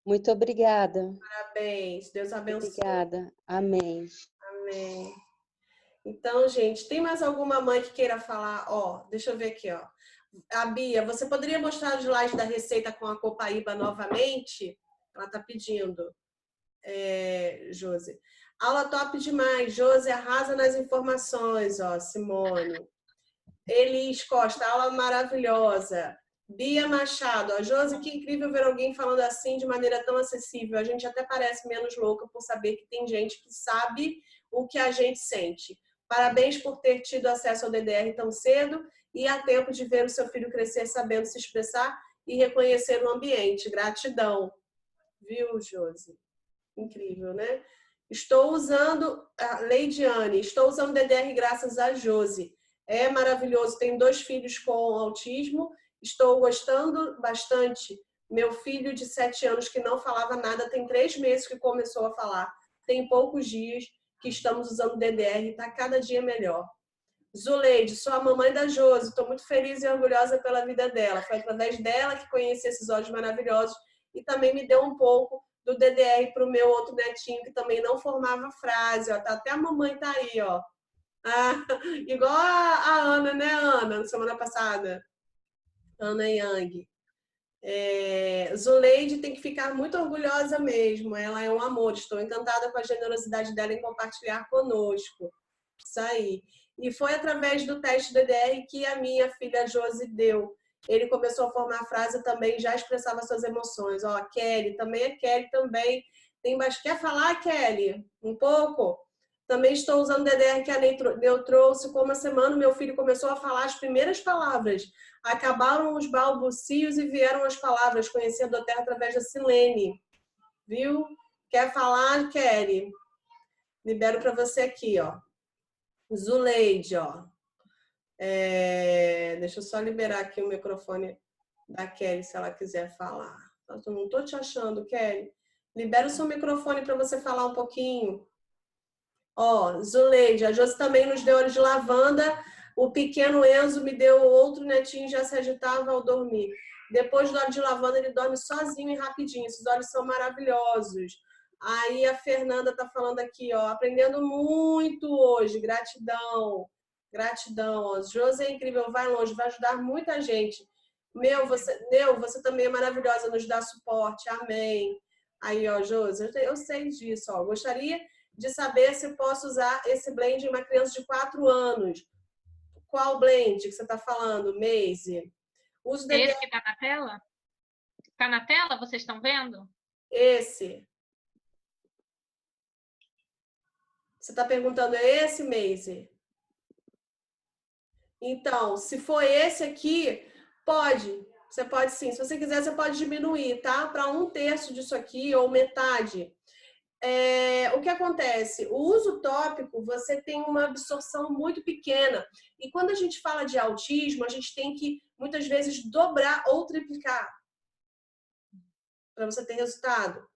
Muito obrigada. Parabéns. Deus abençoe. Obrigada. Amém. Amém. Então, gente, tem mais alguma mãe que queira falar? Ó, deixa eu ver aqui, ó. A Bia, você poderia mostrar o slide da receita com a copaíba novamente? Ela tá pedindo. Josi. Aula top demais. Josi arrasa nas informações, ó, Simone. Elis Costa, aula maravilhosa. Bia Machado, ó, Josi, que incrível ver alguém falando assim de maneira tão acessível. A gente até parece menos louca por saber que tem gente que sabe o que a gente sente. Parabéns por ter tido acesso ao DDR tão cedo e a tempo de ver o seu filho crescer sabendo se expressar e reconhecer o ambiente. Gratidão. Viu, Josi? Incrível, né? Estou usando, a Leidiane, estou usando DDR graças a Josi. É maravilhoso, tenho 2 filhos com autismo, estou gostando bastante. Meu filho de 7 anos que não falava nada, tem 3 meses que começou a falar. Tem poucos dias que estamos usando DDR e está cada dia melhor. Zuleide, sou a mamãe da Josi, estou muito feliz e orgulhosa pela vida dela. Foi através dela que conheci esses olhos maravilhosos e também me deu um pouco do DDR para o meu outro netinho, que também não formava frase. Ó. Tá, até a mamãe tá aí, ó. Ah, igual a Ana, né, Ana, na semana passada. Ana Yang. Zuleide tem que ficar muito orgulhosa mesmo. Ela é um amor. Estou encantada com a generosidade dela em compartilhar conosco. Isso aí. E foi através do teste DDR que a minha filha Josi deu. ele começou a formar a frase também, já expressava suas emoções. Ó, Kelly, também é Kelly também. Quer falar, Kelly? Um pouco? Também estou usando o DDR que a Neu trouxe. Com uma semana, meu filho começou a falar as primeiras palavras. Acabaram os balbucios e vieram as palavras. Conhecendo a Terra através da Silene. Viu? Quer falar, Kelly? Libero para você aqui, ó. Zuleide, ó. Deixa eu só liberar aqui o microfone da Kelly, se ela quiser falar. Eu não tô te achando, Kelly. Libera o seu microfone para você falar um pouquinho. Ó, Zuleide, a Josi também nos deu óleo de lavanda. O pequeno Enzo me deu outro netinho, já se agitava ao dormir. Depois do óleo de lavanda, ele dorme sozinho e rapidinho. Esses óleos são maravilhosos. Aí a Fernanda tá falando aqui, ó, aprendendo muito hoje. Gratidão. Gratidão. Ó. Josi é incrível, vai longe, vai ajudar muita gente. Você também é maravilhosa, nos dá suporte. Amém. Aí, ó, Josi, eu sei disso, ó. Gostaria de saber se posso usar esse blend em uma criança de 4 anos. Qual blend que você está falando, Maisy? Esse que está na tela? Está na tela? Vocês estão vendo? Esse. Você está perguntando, é esse, Maisy? Então, se for esse aqui, pode. Você pode sim. Se você quiser, você pode diminuir, tá? Para 1/3 disso aqui ou metade. O que acontece? O uso tópico, você tem uma absorção muito pequena. E quando a gente fala de autismo, a gente tem que, muitas vezes, dobrar ou triplicar para você ter resultado.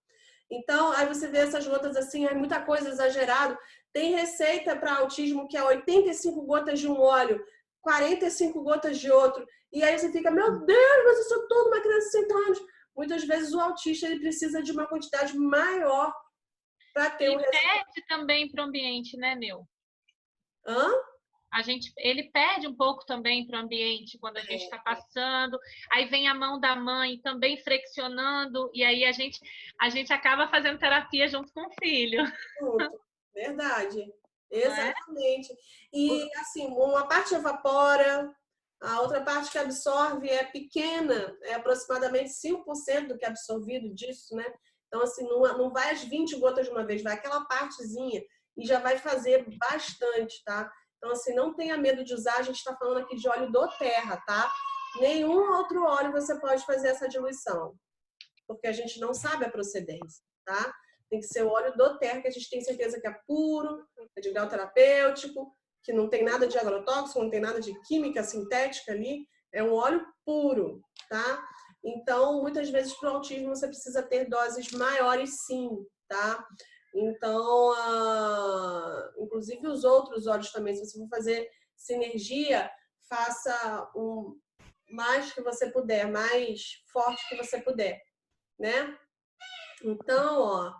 Então, aí você vê essas gotas assim, é muita coisa exagerado. Tem receita para autismo que é 85 gotas de um óleo, 45 gotas de outro. E aí você fica, meu Deus, mas eu sou toda uma criança de 100 anos. Muitas vezes o autista ele precisa de uma quantidade maior para ter um resultado. E perde também para o ambiente, né, Neu? Hã? Ele perde um pouco também para o ambiente quando a gente está passando. Aí vem a mão da mãe também flexionando e aí a gente acaba fazendo terapia junto com o filho. Verdade. Exatamente. E assim, uma parte evapora, a outra parte que absorve é pequena, é aproximadamente 5% do que é absorvido disso, né? Então, assim, não vai as 20 gotas de uma vez, vai aquela partezinha e já vai fazer bastante, tá? Então, assim, não tenha medo de usar, a gente está falando aqui de óleo do terra, tá? Nenhum outro óleo você pode fazer essa diluição, porque a gente não sabe a procedência, tá? Tem que ser o óleo do terra, que a gente tem certeza que é puro, é de grau terapêutico, que não tem nada de agrotóxico, não tem nada de química sintética ali, é um óleo puro, tá? Então, muitas vezes para o autismo você precisa ter doses maiores sim, tá? Então, inclusive os outros óleos também, se você for fazer sinergia, faça o mais que você puder, mais forte que você puder, né? Então, ó,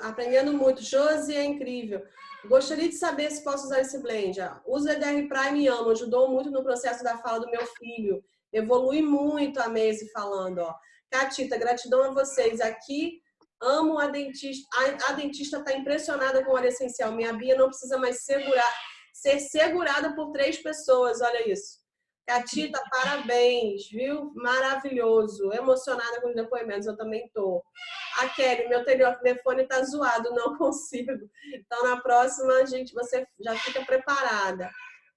aprendendo muito. Josi é incrível. Gostaria de saber se posso usar esse blend. Uso EDR Prime e amo. Ajudou muito no processo da fala do meu filho. Evolui muito a Maisy falando, ó. Catita, gratidão a vocês. Aqui, amo a dentista. A dentista está impressionada com o óleo essencial. Minha Bia não precisa mais ser segurada por 3 pessoas. Olha isso. Catita, parabéns, viu? Maravilhoso. Emocionada com os depoimentos, eu também tô. A Kelly, meu telefone tá zoado, não consigo. Então, na próxima, gente, você já fica preparada.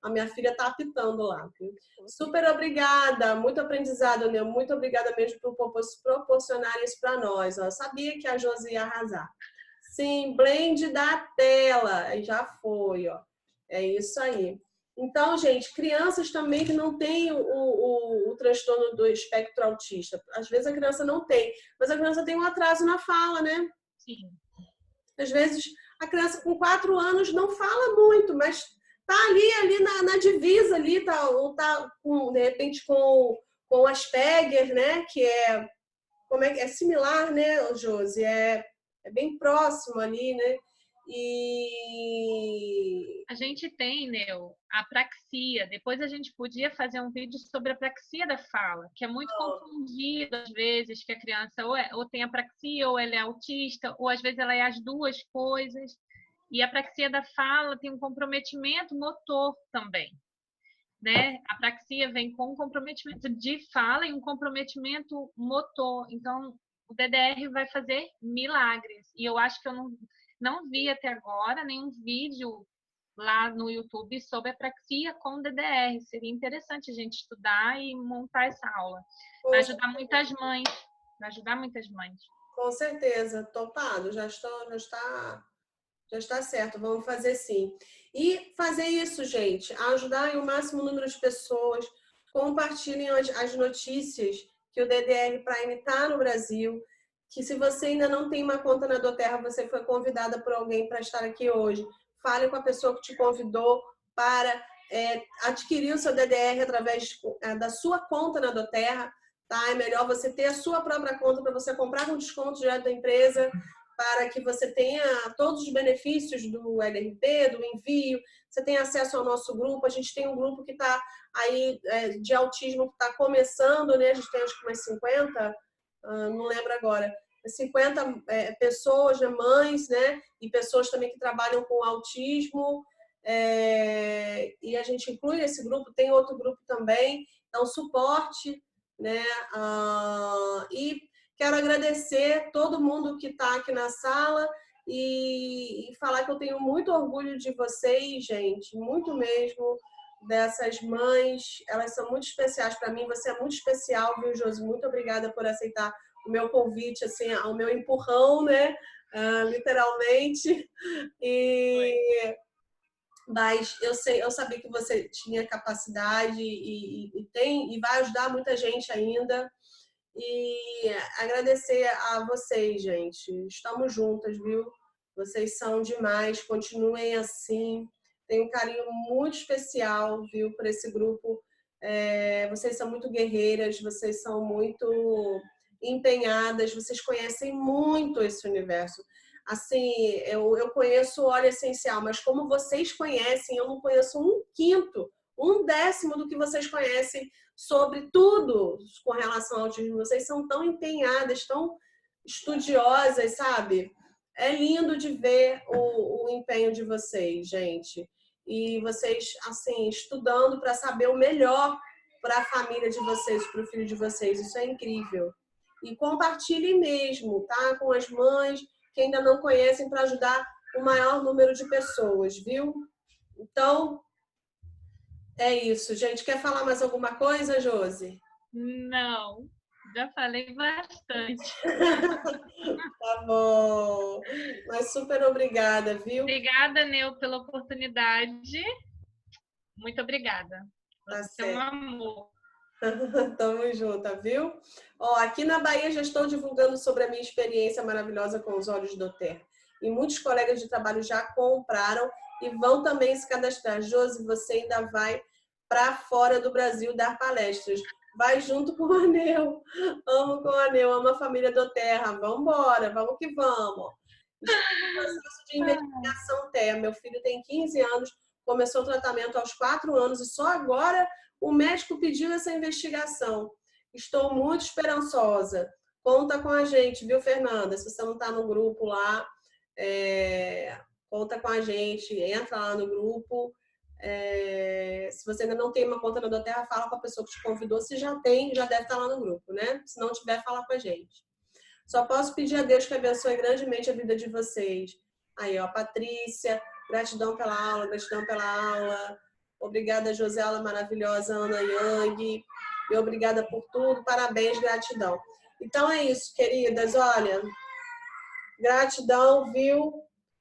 A minha filha tá apitando lá. Viu? Super obrigada, muito aprendizado, Neu. Muito obrigada mesmo por proporcionar isso para nós. Eu sabia que a Josi ia arrasar. Sim, blend da tela. Aí já foi, ó. É isso aí. Então, gente, crianças também que não têm o transtorno do espectro autista. Às vezes a criança não tem, mas a criança tem um atraso na fala, né? Sim. Às vezes a criança com 4 anos não fala muito, mas tá ali na divisa ali, ou tá de repente com Asperger, né? Que é similar, né, Josi? É bem próximo ali, né? E a gente tem, Neu, a apraxia. Depois a gente podia fazer um vídeo sobre a apraxia da fala, que é muito confundido às vezes, que a criança ou tem apraxia, ou ela é autista, ou às vezes ela é as duas coisas. E a apraxia da fala tem um comprometimento motor também. né? A praxia vem com um comprometimento de fala e um comprometimento motor. Então, o DDR vai fazer milagres. E eu acho que eu não vi até agora nenhum vídeo lá no YouTube sobre apraxia com DDR. Seria interessante a gente estudar e montar essa aula. Vai ajudar muitas mães. Vai ajudar muitas mães. Com certeza, topado. Já está certo, vamos fazer sim. E fazer isso, gente, ajudar o máximo número de pessoas, compartilhem as notícias que o DDR Prime está no Brasil, que se você ainda não tem uma conta na Doterra, você foi convidada por alguém para estar aqui hoje, fale com a pessoa que te convidou para adquirir o seu DDR através da sua conta na Doterra, tá? É melhor você ter a sua própria conta para você comprar com desconto direto da empresa, para que você tenha todos os benefícios do LRP, do envio, você tem acesso ao nosso grupo. A gente tem um grupo que está aí de autismo, que está começando, né? A gente tem acho que umas 50, não lembro agora, 50 pessoas, né? Mães, né? E pessoas também que trabalham com autismo. E a gente inclui esse grupo, tem outro grupo também, então suporte, né? E quero agradecer todo mundo que está aqui na sala e falar que eu tenho muito orgulho de vocês, gente, muito mesmo, dessas mães. Elas são muito especiais para mim. Você é muito especial, viu, Josi? Muito obrigada por aceitar o meu convite, assim, ao meu empurrão, né? Literalmente. Mas eu sabia que você tinha capacidade e tem e vai ajudar muita gente ainda. E agradecer a vocês, gente. Estamos juntas, viu? Vocês são demais. Continuem assim. Tenho um carinho muito especial, viu, por esse grupo. Vocês são muito guerreiras, vocês são muito empenhadas, vocês conhecem muito esse universo. Assim, eu conheço o óleo essencial, mas como vocês conhecem, eu não conheço um quinto, um décimo do que vocês conhecem sobre tudo com relação ao autismo. Vocês são tão empenhadas, tão estudiosas, sabe? É lindo de ver o empenho de vocês, gente. E vocês, assim, estudando para saber o melhor para a família de vocês, para o filho de vocês. Isso é incrível. E compartilhem mesmo, tá? Com as mães que ainda não conhecem, para ajudar o maior número de pessoas, viu? Então, é isso, gente. Quer falar mais alguma coisa, Josi? Não, já falei bastante. Tá bom. Mas super obrigada, viu? Obrigada, Neu, pela oportunidade. Muito obrigada. Você é um amor. Tamo junto, viu? Ó, aqui na Bahia já estou divulgando sobre a minha experiência maravilhosa com os olhos do Ter. E muitos colegas de trabalho já compraram e vão também se cadastrar. Josi, você ainda vai para fora do Brasil dar palestras. Vai junto com o Aneu. Amo com o Aneu, amo a família do Terra. Vamos embora, vamos que vamos. Estou no processo de investigação Terra. Meu filho tem 15 anos, começou o tratamento aos 4 anos e só agora o médico pediu essa investigação. Estou muito esperançosa. Conta com a gente, viu, Fernanda? Se você não está no grupo lá, conta com a gente, entra lá no grupo. Se você ainda não tem uma conta na Doterra, fala com a pessoa que te convidou. Se já tem, já deve estar lá no grupo, né? Se não tiver, fala com a gente. Só posso pedir a Deus que abençoe grandemente a vida de vocês. Aí, ó, Patrícia, gratidão pela aula, gratidão pela aula. Obrigada, Josela maravilhosa, Ana Yang. E obrigada por tudo. Parabéns, gratidão. Então é isso, queridas. Olha, gratidão, viu?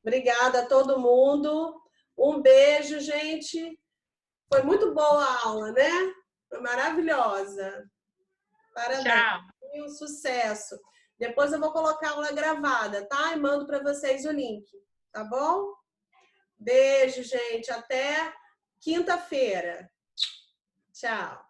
Obrigada a todo mundo. Um beijo, gente. Foi muito boa a aula, né? Foi maravilhosa. Parabéns. Tchau. Um sucesso. Depois eu vou colocar a aula gravada, tá? E mando para vocês o link, tá bom? Beijo, gente. Até quinta-feira. Tchau.